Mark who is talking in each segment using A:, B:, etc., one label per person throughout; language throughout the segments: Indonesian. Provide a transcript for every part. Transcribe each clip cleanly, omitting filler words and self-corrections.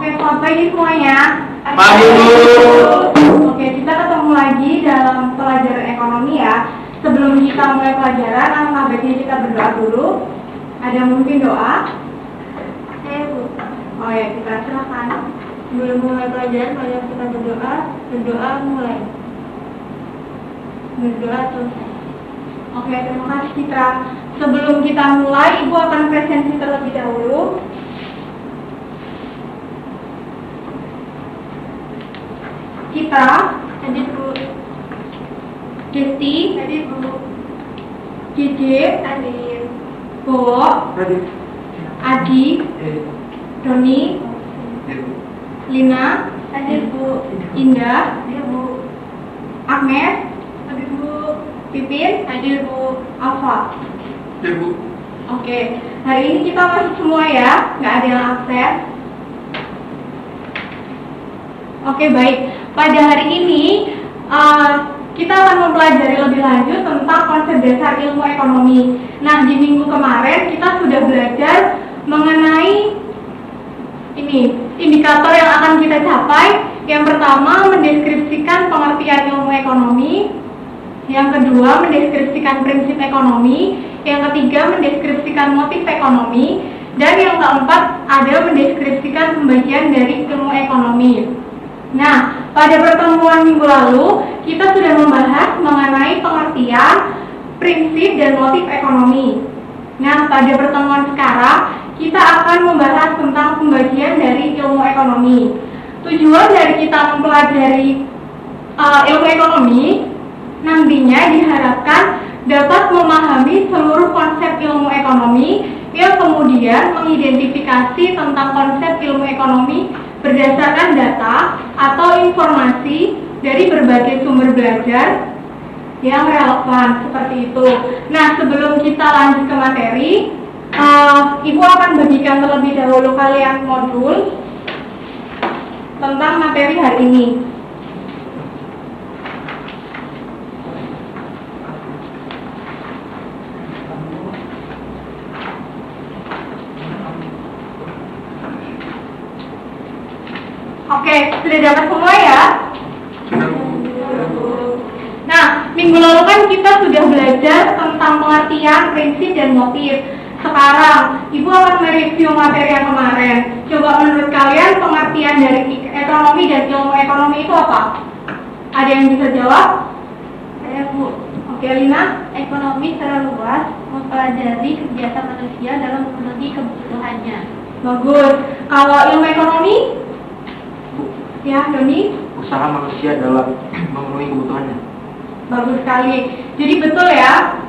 A: Oke, selamat pagi semuanya.
B: Pagi, Bu.
A: Oke, kita ketemu lagi dalam pelajaran ekonomi ya. Sebelum kita mulai pelajaran, alangkah baiknya kita berdoa dulu. Ada yang mungkin doa? Bu. Oh ya, kita silakan. Sebelum mulai pelajaran, mari kita berdoa. Berdoa mulai. Berdoa selesai. Oke, terima kasih Citra. Sebelum kita mulai, Ibu akan presentasi terlebih dahulu. Citra, hadir Bu. Desti, hadir Bu. Jeje, hadir. Bowo,
B: Hadir.
A: Adi, Doni,
B: Hadir, Bu.
A: Lina, hadir Bu. Indah, hadir Bu. Agnes, hadir Bu. Pipin, hadir Bu. Alfa.
B: Hadir, Bu.
A: Oke, hari ini kita masuk semua ya, nggak ada yang absen. Oke, baik. Pada hari ini kita akan mempelajari lebih lanjut tentang konsep dasar ilmu ekonomi. Nah, di minggu kemarin kita sudah belajar mengenai ini indikator yang akan kita capai. Yang pertama, mendeskripsikan pengertian ilmu ekonomi. Yang kedua, mendeskripsikan prinsip ekonomi. Yang ketiga, mendeskripsikan motif ekonomi. Dan yang keempat, ada mendeskripsikan pembagian dari ilmu ekonomi. Nah, pada pertemuan minggu lalu, kita sudah membahas mengenai pengertian, prinsip, dan motif ekonomi. Nah, pada pertemuan sekarang, kita akan membahas tentang pembagian dari ilmu ekonomi. Tujuan dari kita mempelajari ilmu ekonomi, nantinya diharapkan dapat memahami seluruh konsep ilmu ekonomi yang kemudian mengidentifikasi tentang konsep ilmu ekonomi berdasarkan data atau informasi dari berbagai sumber belajar yang relevan seperti itu. Nah, sebelum kita lanjut ke materi, Ibu akan bagikan terlebih dahulu kalian modul tentang materi hari ini. Oke, sudah dapat semua ya? Nah, minggu lalu kan kita sudah belajar tentang pengertian, prinsip, dan motif. Sekarang, Ibu akan mereview materi yang kemarin. Coba menurut kalian pengertian dari ekonomi dan ilmu ekonomi itu apa? Ada yang bisa jawab? Saya, Bu. Oke, Lina? Ekonomi secara luas mempelajari kegiatan manusia dalam memenuhi kebutuhannya. Bagus. Kalau ilmu ekonomi? Ya, Doni?
B: Usaha manusia dalam memenuhi kebutuhannya.
A: Bagus sekali. Jadi betul ya,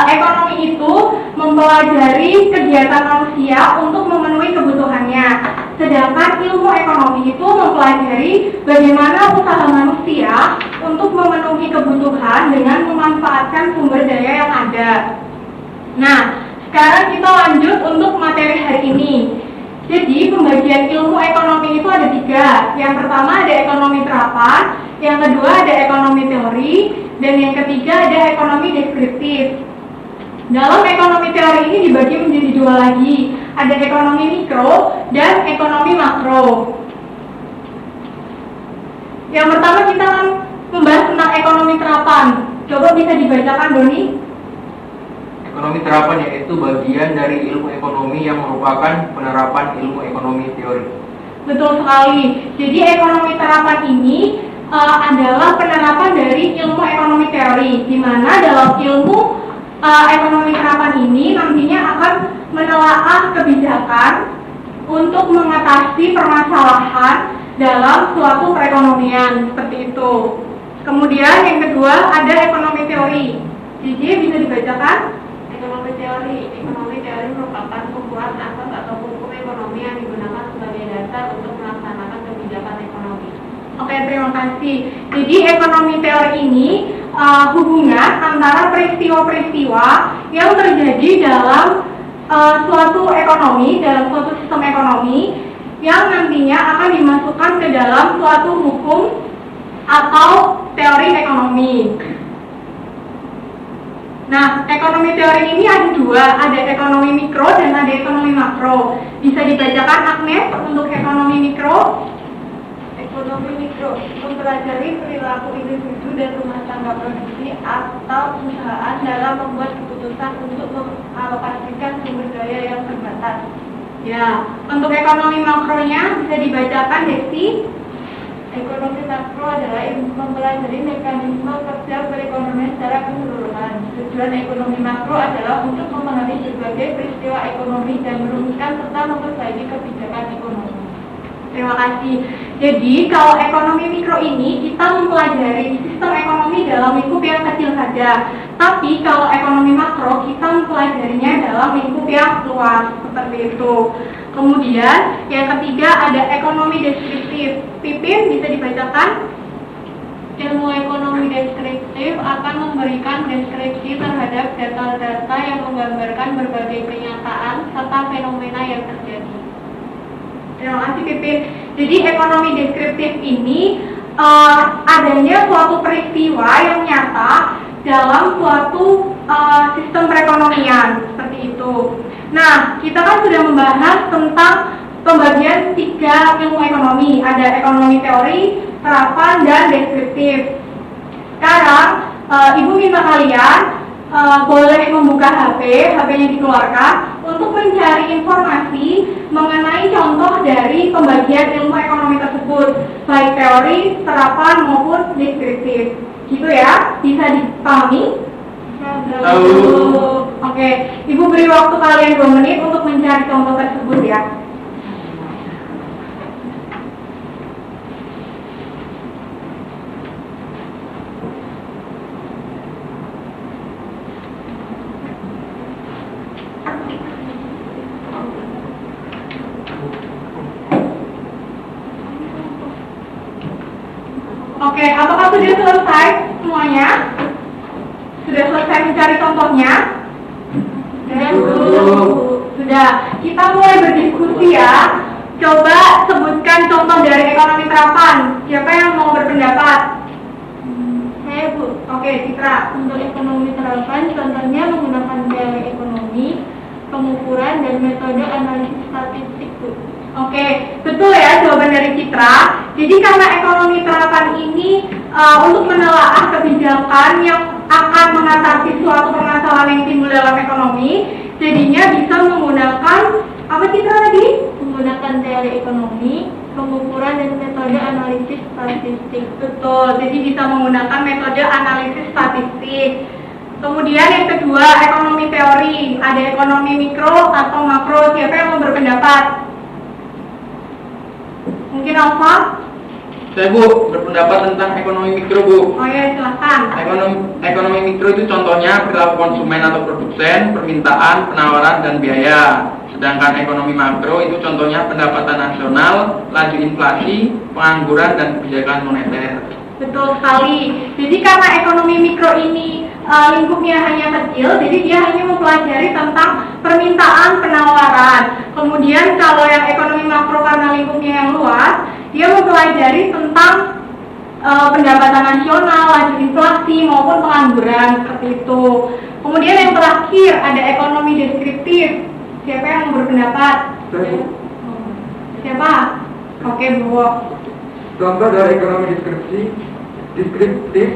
A: ekonomi itu mempelajari kegiatan manusia untuk memenuhi kebutuhannya. Sedangkan ilmu ekonomi itu mempelajari bagaimana usaha manusia untuk memenuhi kebutuhan dengan memanfaatkan sumber daya yang ada. Nah, sekarang kita lanjut untuk materi hari ini. Jadi pembagian ilmu ekonomi itu ada 3. Yang pertama ada ekonomi terapan, yang kedua ada ekonomi teori, dan yang ketiga ada ekonomi deskriptif. Dalam ekonomi teori ini dibagi menjadi 2 lagi, ada ekonomi mikro dan ekonomi makro. Yang pertama kita akan membahas tentang ekonomi terapan. Coba bisa dibacakan, Doni.
B: Ekonomi terapan yaitu bagian dari ilmu ekonomi yang merupakan penerapan ilmu ekonomi teori.
A: Betul sekali. Jadi ekonomi terapan ini adalah penerapan dari ilmu ekonomi teori, di mana dalam ilmu ekonomi terapan ini nantinya akan menelaah kebijakan untuk mengatasi permasalahan dalam suatu perekonomian seperti itu. Kemudian yang kedua ada ekonomi teori. Jadi bisa dibacakan? Ekonomi teori merupakan kumpulan asas atau hukum ekonomi yang digunakan sebagai dasar untuk melaksanakan kebijakan ekonomi. Oke, terima kasih. Jadi ekonomi teori ini hubungan antara peristiwa-peristiwa yang terjadi dalam suatu ekonomi, dalam suatu sistem ekonomi yang nantinya akan dimasukkan ke dalam suatu hukum atau teori ekonomi. Nah, ekonomi teori ini ada dua, ada ekonomi mikro dan ada ekonomi makro. Bisa dibacakan Agnes untuk ekonomi mikro.
C: Ekonomi mikro mempelajari perilaku individu dan rumah tangga produksi atau perusahaan dalam membuat keputusan untuk mengalokasikan sumber daya yang terbatas.
A: Ya, untuk ekonomi makronya bisa dibacakan Desi.
C: Ekonomi makro adalah mempelajari mekanisme kerja perekonomian secara keseluruhan. Tujuan ekonomi makro adalah untuk memahami berbagai peristiwa ekonomi dan merumuskan serta memperbaiki kebijakan ekonomi.
A: Terima kasih. Jadi, kalau ekonomi mikro ini kita mempelajari sistem ekonomi dalam lingkup yang kecil saja. Tapi kalau ekonomi makro kita mempelajarinya dalam lingkup yang luas, seperti itu. Kemudian, yang ketiga ada ekonomi deskriptif. Pipin bisa dibacakan?
C: Ilmu ekonomi deskriptif akan memberikan deskripsi terhadap data-data yang menggambarkan berbagai kenyataan serta fenomena yang terjadi.
A: Terima kasih Pipin. Jadi ekonomi deskriptif ini adanya suatu peristiwa yang nyata dalam suatu sistem perekonomian, seperti itu. Nah, kita kan sudah membahas tentang pembagian 3 ilmu ekonomi. Ada ekonomi teori, terapan, dan deskriptif. Sekarang, Ibu minta kalian boleh membuka HP-nya dikeluarkan untuk mencari informasi mengenai contoh dari pembagian ilmu ekonomi tersebut, baik teori, terapan, maupun deskriptif. Gitu ya, bisa dipahami? Oke, Ibu beri waktu kalian 2 menit untuk mencari contoh tersebut ya. Oke, apakah sudah selesai semuanya? Sudah selesai mencari contohnya? Sudah. Kita mulai berdiskusi ya. Coba sebutkan contoh dari ekonomi terapan. Siapa yang mau berpendapat?
C: Saya, Bu.
A: Oke, Citra.
C: Untuk ekonomi terapan, contohnya menggunakan teori ekonomi, pengukuran, dan metode analisis statistik, Bu.
A: Oke, betul ya jawaban dari Citra. Jadi karena ekonomi terapan ini untuk menelaah kebijakan yang akan mengatasi suatu permasalahan yang timbul dalam ekonomi, jadinya bisa menggunakan apa Citra tadi?
C: Menggunakan teori ekonomi, pengukuran, dan metode analisis statistik.
A: Betul, jadi bisa menggunakan metode analisis statistik. Kemudian yang kedua, ekonomi teori. Ada ekonomi mikro atau makro. Siapa yang mau berpendapat? Mungkin Alfa?
B: Saya Bu, berpendapat tentang ekonomi mikro Bu.
A: Oh ya, silakan.
B: Ekonomi mikro itu contohnya perilaku konsumen atau produsen, permintaan, penawaran, dan biaya. Sedangkan ekonomi makro itu contohnya pendapatan nasional, laju inflasi, pengangguran, dan kebijakan moneter.
A: Betul sekali. Jadi karena ekonomi mikro ini lingkupnya hanya kecil, jadi dia hanya mempelajari tentang permintaan, penawaran. Kemudian kalau yang ekonomi makro karena lingkupnya yang luas, dia mempelajari tentang pendapatan nasional, laju inflasi maupun pengangguran, seperti itu. Kemudian yang terakhir ada ekonomi deskriptif. Siapa yang mau berpendapat? Siapa? Oke, Bu.
D: Contoh dari ekonomi deskriptif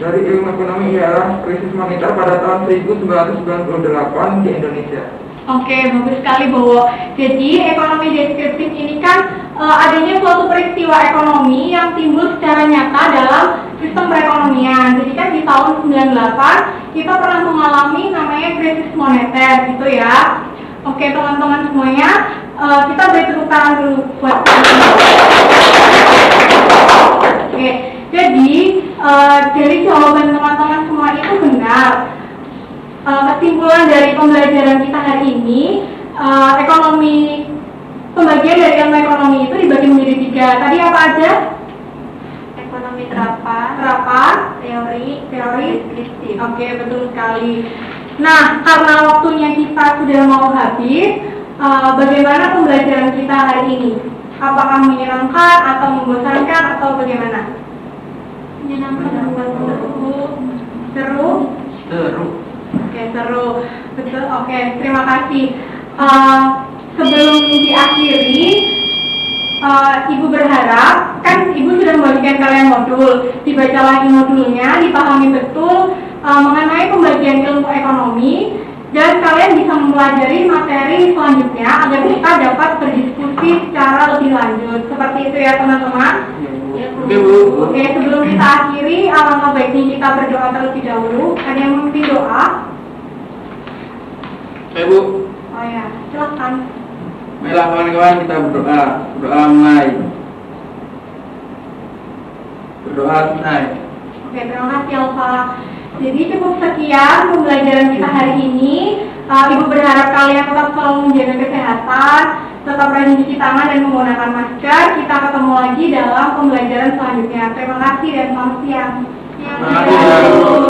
D: dari ilmu ekonomi ialah krisis moneter pada tahun 1998 di Indonesia.
A: Oke, bagus sekali Bowo. Jadi ekonomi deskriptif ini kan adanya suatu peristiwa ekonomi yang timbul secara nyata dalam sistem perekonomian. Jadi kan di tahun 98 kita pernah mengalami namanya krisis moneter gitu ya. Oke teman-teman semuanya, kita beri tepuk tangan dulu buat Oke, jadi dari jawaban teman-teman semua itu benar. Kesimpulan dari pembelajaran kita hari ini, pembagian dari ilmu ekonomi itu dibagi menjadi 3. Tadi apa aja?
C: Ekonomi terapan, teori, deskriptif.
A: Oke, betul sekali. Nah, karena waktunya kita sudah mau habis, bagaimana pembelajaran kita hari ini? Apakah menyenangkan atau membosankan atau bagaimana?
C: Menyenangkan,
A: Seru?
B: Seru.
A: Oke, seru. Betul. Oke, terima kasih. Sebelum diakhiri, Ibu berharap, kan Ibu sudah membagikan kalian modul, dibaca lagi modulnya, dipahami betul mengenai pembagian ilmu ekonomi, dan kalian bisa mempelajari materi selanjutnya agar kita dapat berdiskusi secara lebih lanjut. Seperti itu ya teman-teman.
B: Oke, Bu.
A: Oke, sebelum kita akhiri, alangkah baiknya kita berdoa terlebih dahulu. Ada yang memimpin doa?
B: Oke, Bu.
A: Oh ya, silakan.
B: Baiklah kawan-kawan, kita berdoa. Berdoa mulai. Berdoa selesai.
A: Oke, terima kasih Alfa. Jadi cukup sekian pembelajaran kita hari ini. Ibu berharap kalian tetap selalu menjaga kesehatan, tetap rajin cuci tangan dan menggunakan masker. Kita ketemu lagi dalam pembelajaran selanjutnya. Terima kasih dan selamat siang.
B: Terima kasih.